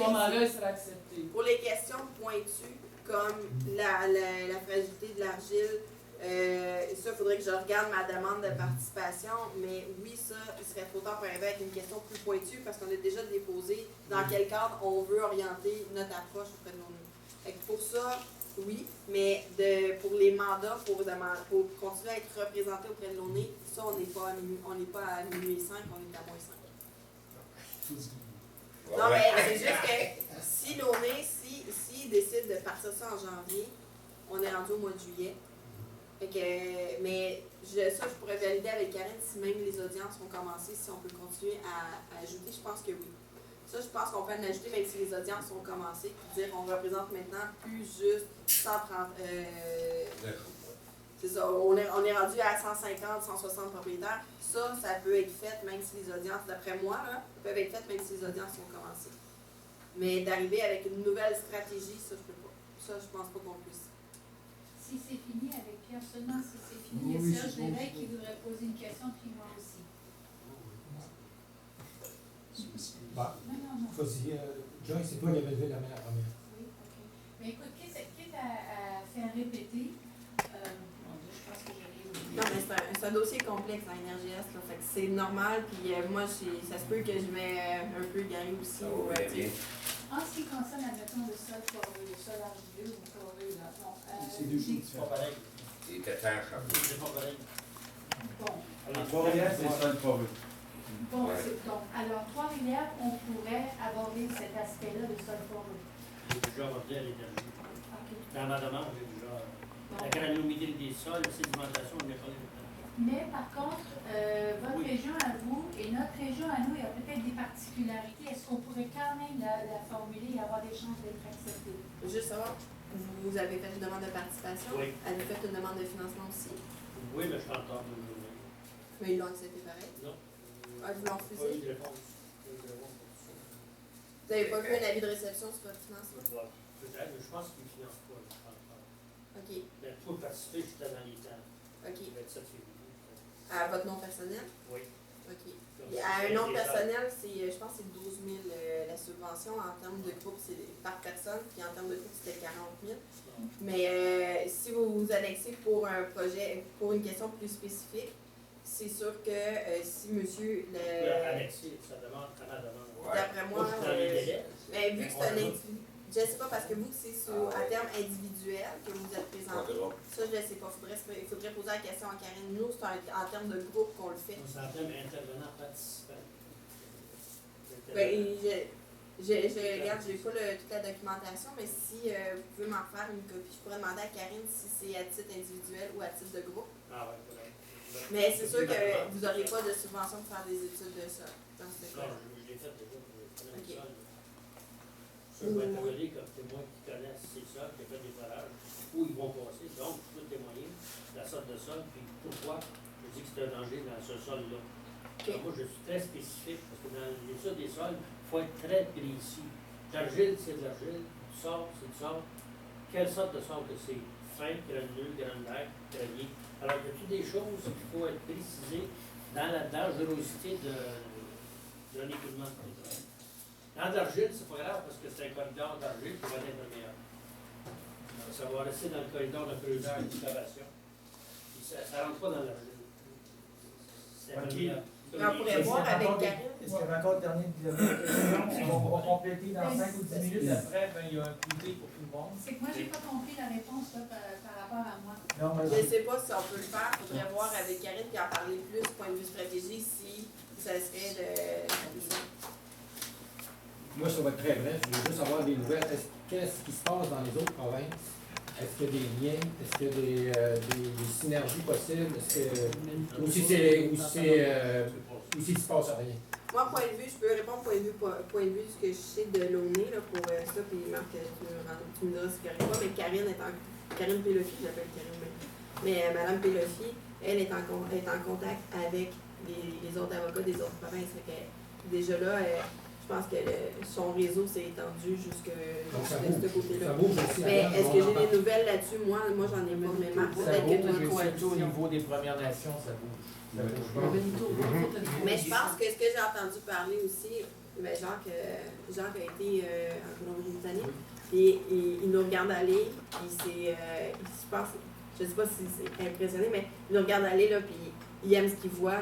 moment-là, il sera accepté. Pour les questions pointues, comme la fragilité de l'argile, ça, il faudrait que je regarde ma demande de participation, mais oui, ça, il serait trop tard pour arriver avec une question plus pointue parce qu'on a déjà déposé dans quel cadre on veut orienter notre approche auprès de nos. Fait que pour ça, oui, mais pour les mandats, pour continuer à être représenté auprès de l'ONU, ça, on n'est pas à minuit 5, on est à moins 5. Non, mais c'est juste que si l'ONU, s'il décide de partir ça en janvier, on est rendu au mois de juillet. Fait que, mais ça, je pourrais valider avec Karine si même les audiences vont commencer, si on peut continuer à ajouter, je pense que oui. Ça, je pense qu'on peut en ajouter même si les audiences ont commencé, puis dire qu'on représente maintenant plus juste 130. C'est ça, on est rendu à 150, 160 propriétaires. Ça peut être fait même si les audiences, d'après moi, là, peuvent être faites même si les audiences ont commencé. Mais d'arriver avec une nouvelle stratégie, ça, je peux pas. Ça, je pense pas qu'on puisse. Si c'est fini avec Pierre, seulement si c'est fini, il y a Serge Lévesque qui voudrait poser une question, puis moi aussi. Bah, Non. vas-y, Joy, c'est toi qui avais levé la main la première. Oui, ok. Mais écoute, quitte à faire répéter, mon Dieu, je pense que j'allais oublier. Non, mais c'est un dossier complexe en NRJS, là, fait que c'est normal, puis moi, ça se peut que je vais un peu Gary aussi. En ce qui concerne, admettons, le sol poreux, le sol argileux ou poreux, là, bon, C'est deux choses. C'est pas pareil. C'est étanche. C'est pas pareil. bon, Les Trois-Rivières, c'est ça le poreux. bon, donc, alors, Trois-Rivières, on pourrait aborder cet aspect-là de sol poreux. J'ai déjà abordé à l'énergie. OK. Dans ma demande, j'ai déjà. La granularité des sols, la sédimentation, on n'est pas là. Mais par contre, votre région à vous et notre région à nous, il y a peut-être des particularités. Est-ce qu'on pourrait quand même la formuler et avoir des chances d'être acceptée? Juste savoir, vous avez fait une demande de participation? Oui. Avez-vous fait une demande de financement aussi? Oui, mais je suis encore de journée. Mais ils l'ont accepté pareil? Non. Ah, vous l'ont Pas eu refusé? de réponse. Pas eu de réponse pour ça. Vous n'avez pas vu un avis de réception sur votre financement? Peut-être, mais je pense qu'ils ne financent pas. Je pense pas. OK. Mais pour participer, j'étais dans les temps. OK. Le 27 février. À votre nom personnel? Oui. OK. Et à un nom personnel, je pense que c'est 12 000 la subvention. En termes de groupe, c'est par personne. Puis en termes de groupe, c'était 40 000. Mais si vous vous annexez pour un projet, pour une question plus spécifique, c'est sûr que si monsieur... Annexé, ça demande, ça demande. D'après moi, Je suis dans les délais. mais vu que c'est un individu, je ne sais pas parce que vous, c'est à terme individuel que vous êtes présenté. Ça, je ne sais pas. Il faudrait poser la question à Karine. Nous, c'est en termes de groupe qu'on le fait. On s'entend, mais intervenant participant. Ben, regarde, je n'ai pas toute la documentation, mais si vous pouvez m'en faire une copie, je pourrais demander à Karine si c'est à titre individuel ou à titre de groupe. Ah ouais, Mais c'est sûr que vous n'aurez pas de subvention pour faire des études de ça. Dans ce cas. Non, je l'ai fait déjà pour le Ok. sol. Je vais intervenir comme témoin qui connaissent ces sols, qui ont fait des forages, où ils vont passer. Donc, je peux témoigner de la sorte de sol, puis pourquoi je dis que c'est un danger dans ce sol-là. Okay. Moi, je suis très spécifique, parce que dans l'étude des sols, il faut être très précis. L'argile, c'est de l'argile. Du sable, c'est du sable. Quelle sorte de sable que c'est? Fin, granuleux, granulaire, gravier. Alors, il y a toutes des choses qu'il faut être précisé dans la dangerosité d'un écoulement de pétrole. Dans l'argile, c'est pas grave parce que c'est un corridor d'argile qui va être imperméable. Ça va rester dans le corridor de creuseur et d'excavation. Ça ne rentre pas dans l'argile. C'est imperméable. On pourrait voir avec Karine. Est-ce qu'il y avait encore une dernière question? On va compléter dans 5 ou 10 minutes. Après, il y a un comité pour tout le monde. C'est que moi, j'ai pas compris la réponse là, par rapport à moi. Non, mais Je ne sais pas si on peut le faire. Il faudrait voir avec Karine et en parler plus du point de vue stratégie si ça serait de. Moi, ça va être très bref. Je veux juste avoir des nouvelles. Qu'est-ce qui se passe dans les autres provinces? Est-ce qu'il y a des liens? Est-ce qu'il y a des synergies possibles? Est-ce que, ou si il ne se passe rien? Moi, point de vue, je peux répondre point de vue ce que je sais de l'ONU pour ça, puis Marc, tu me diras si c'est correct pas, mais Karine Pélofi, je l'appelle Karine, mais Mme Pélofi, elle est en contact avec les autres avocats des autres provinces. Déjà là, je pense que son réseau s'est étendu jusque de ce côté-là. Mais est-ce que j'ai des nouvelles là-dessus? Moi, j'en ai pas, mais Marc, peut-être que toi, surtout au niveau des Premières Nations, ça bouge. Mais je pense que ce que j'ai entendu parler aussi, ben Jacques a été en Colombie-Britannique, puis il nous regarde aller, puis je pense, je sais pas si c'est impressionné, mais il nous regarde aller, là, puis il aime ce qu'il voit,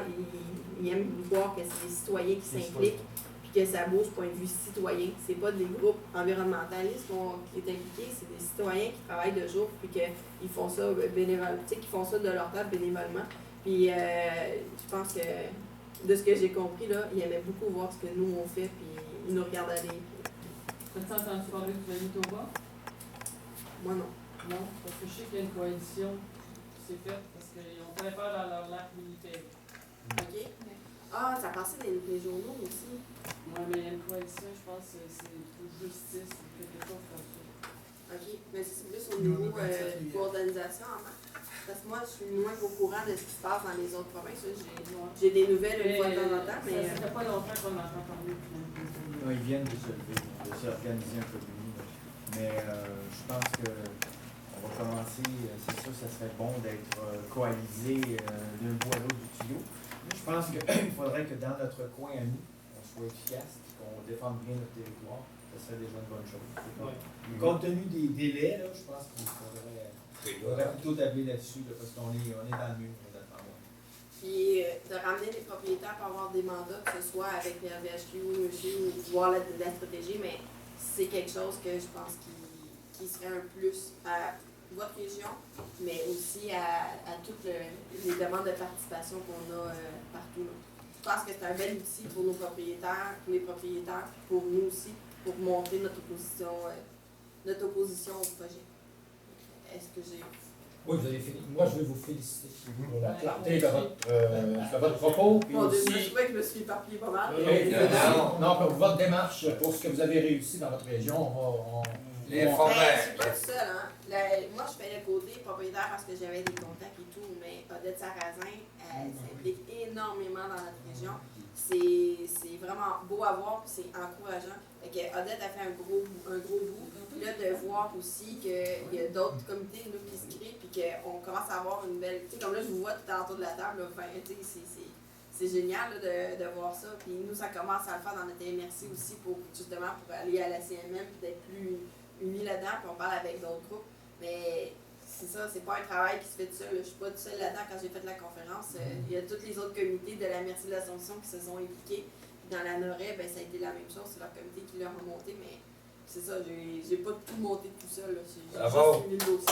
il aime voir que c'est des citoyens qui s'impliquent, puis que ça bouge point de vue citoyen. C'est pas des groupes environnementalistes qui est impliqué, c'est des citoyens qui travaillent de jour, puis qu'ils font ça bénévolement, tu sais, qui font ça de leur table bénévolement. Puis je pense que, de ce que j'ai compris, là, il aimait beaucoup voir ce que nous on fait, puis il nous regarde aller. As-tu entendu parler du Manitoba? Moi non. Non, parce que je sais qu'il y a une coalition qui s'est faite, parce qu'ils ont fait peur dans leur lac militaire. OK? Ah, ça passait dans les journaux aussi. Oui, mais il y a une coalition, je pense, c'est pour justice, ou quelque chose comme ça. OK. Mais c'est plus au niveau coordination en main. Parce que moi, je suis moins au courant de ce qui se passe dans les autres provinces. J'ai des nouvelles une fois de temps en temps, mais. Ça fait pas longtemps qu'on entend parler de Manitoba. Ils viennent de se lever, de s'organiser un peu mieux. Mais je pense que on va commencer, c'est sûr, ça serait bon d'être coalisé d'un bout à l'autre du tuyau. Je pense qu'il faudrait que dans notre coin à nous, on soit efficace, qu'on défende bien notre territoire. Ça serait déjà une bonne chose. Ouais. Compte tenu des délais, là, je pense qu'il faudrait plutôt tabler là-dessus, là, parce qu'on est dans le mur. Puis de ramener les propriétaires pour avoir des mandats, que ce soit avec les RVHQ ou monsieur, ou voir la stratégie, mais c'est quelque chose que je pense qui serait un plus à votre région, mais aussi à toutes les demandes de participation qu'on a partout. Là. Je pense que c'est un bel outil pour nos propriétaires, pour les propriétaires, pour nous aussi, pour montrer notre opposition au projet. Est-ce que j'ai... Oui, vous avez fini. Moi, je veux vous féliciter pour la clarté de votre propos. Puis Bon, aussi, je trouvais que je me suis éparpillée pas mal. non, pour votre démarche, pour ce que vous avez réussi dans votre région, Je suis pas toute seule, hein. Moi, je fais le côté propriétaire parce que j'avais des contacts et tout, mais Odette Sarrazin, elle s'implique énormément dans notre région. C'est vraiment beau à voir, puis c'est encourageant. Fait que Odette a fait un gros bout. Puis là, de voir aussi qu'il y a d'autres comités nous, qui se créent, puis qu'on commence à avoir une belle... Tu sais, comme là, je vous vois tout autour de la table, là, enfin, tu sais, c'est génial là, de voir ça. Puis nous, ça commence à le faire dans notre MRC aussi, pour justement pour aller à la CMM, puis d'être plus unis là-dedans, puis on parle avec d'autres groupes. Mais c'est ça, c'est pas un travail qui se fait tout seul. Je suis pas tout seul là-dedans quand j'ai fait la conférence. Il y a tous les autres comités de la Merci de l'Assomption qui se sont impliqués. Puis dans la Noret, ben, ça a été la même chose, c'est leur comité qui l'a remonté, mais c'est ça, j'ai pas tout monté tout seul. J'ai juste mis le dossier.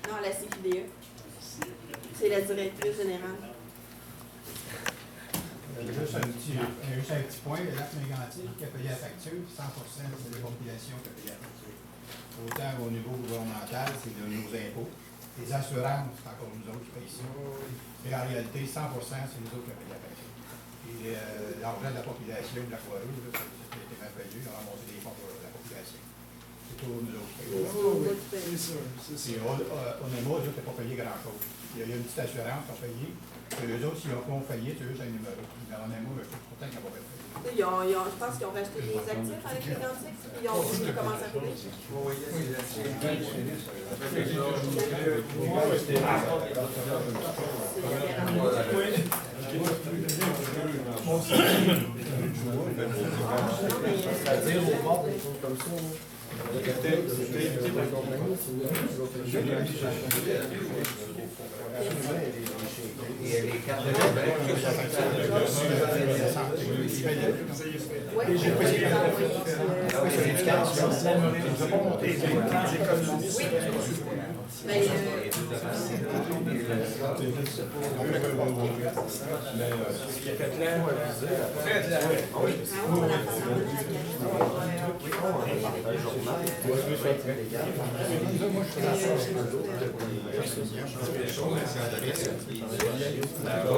Non, la CQDE. C'est la directrice générale. Juste un petit point, le lac Mégantic qui a payé la facture, 100% c'est la population qui a payé la facture. Autant au niveau gouvernemental, c'est de nos impôts. Les assurances, c'est encore nous autres qui payent ça. Mais en réalité, 100% c'est nous autres qui payons la facture. Et l'argent de la population de la Croix-Rouge, ça a été mal payé, on a ramassé des fonds pour la population. C'est toujours nous autres qui payons. C'est sûr, c'est sûr. On est moi, eux autres, n'ont pas payé grand-chose. Il y a une petite assurance qui a payé. Eux autres, s'ils ont failli, c'est juste un numéro. Mais en même temps, je suis content qu'ils n'ont pas payé. Je pense qu'ils ont racheté des actifs avec les Mégantic, puis ils ont aussi commencé à payer.